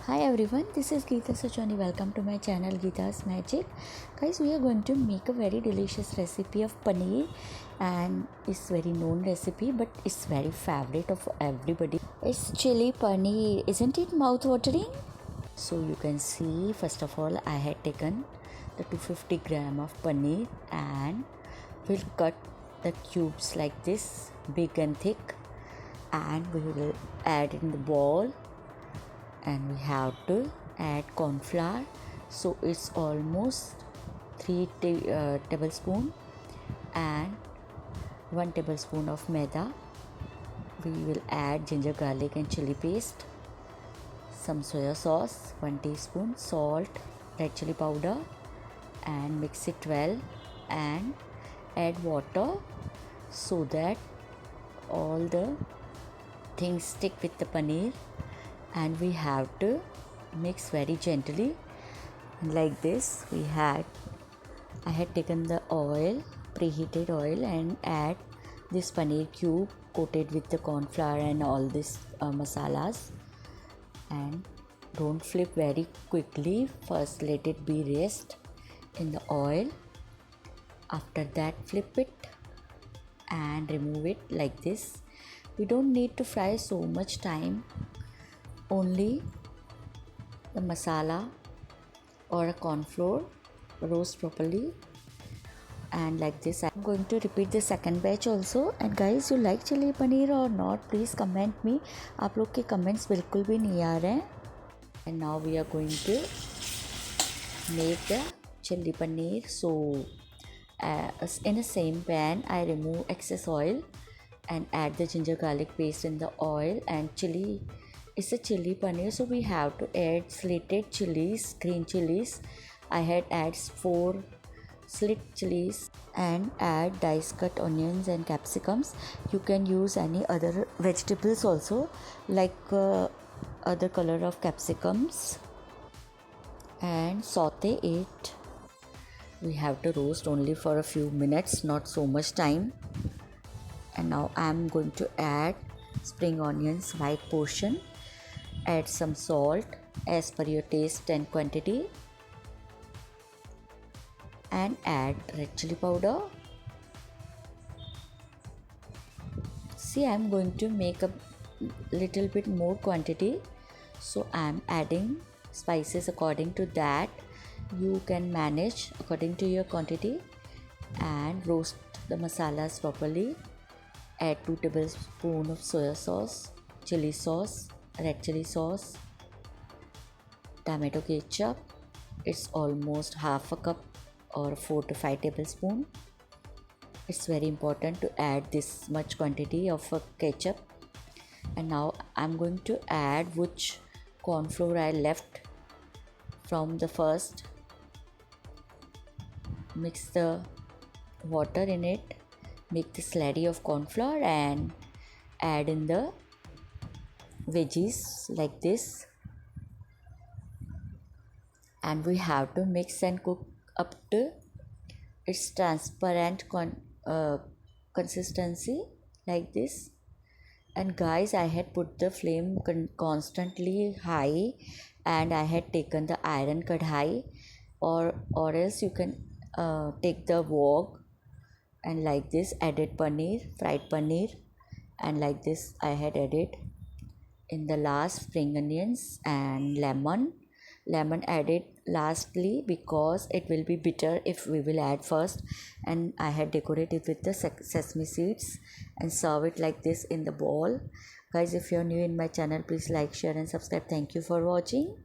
Hi everyone, this is Geeta Sachani. Welcome to my channel Geeta's Magic. Guys, we are going to make a very delicious recipe of paneer, and it's very known recipe but it's very favorite of everybody. It's chili paneer. Isn't it mouth watering? So you can see, first of all I had taken the 250 gram of paneer and we'll cut the cubes like this, big and thick, and we will add in the bowl. And we have to add corn flour, so it's almost 3 tablespoon and 1 tablespoon of maida. We will add ginger, garlic and chili paste, some soya sauce, 1 teaspoon, salt, red chili powder, and mix it well and add water so that all the things stick with the paneer. And we have to mix very gently like this. I had taken the oil, preheated oil, and add this paneer cube coated with the corn flour and all this masalas, and don't flip very quickly. First let it be rest in the oil. After that flip it and remove it like this. We don't need to fry so much time, only the masala or a corn flour roast properly. And like this I'm going to repeat the second batch also. And guys, you like chili paneer or not, please comment me. आप लोग के comments बिल्कुल भी नहीं आ रहे हैं. And now we are going to make the chili paneer. So in the same pan I remove excess oil and add the ginger garlic paste in the oil. And chili, it's a chili paneer, so we have to add slated chilies, green chilies. I had added 4 slit chilies and add diced cut onions and capsicums. You can use any other vegetables also, like other color of capsicums, and saute it. We have to roast only for a few minutes, not so much time. And now I am going to add spring onions, white portion. Add some salt as per your taste and quantity, and add red chili powder. See, I am going to make a little bit more quantity, so I am adding spices according to that. You can manage according to your quantity and roast the masalas properly. Add 2 tablespoons of soya sauce, chili sauce, red chili sauce, tomato ketchup. It's almost half a cup or 4 to 5 tablespoons. It's very important to add this much quantity of ketchup. And now I'm going to add which corn flour I left from the first. Mix the water in it, make the slurry of corn flour and add in the veggies like this. And we have to mix and cook up to its transparent consistency like this. And guys, I had put the flame constantly high, and I had taken the iron kadhai, or else you can take the wok, and like this added paneer, fried paneer, and like this I had added in the last spring onions and lemon added lastly because it will be bitter if we will add first. And I had decorated with the sesame seeds and serve it like this in the bowl. Guys, if you're new in my channel, please like, share and subscribe. Thank you for watching.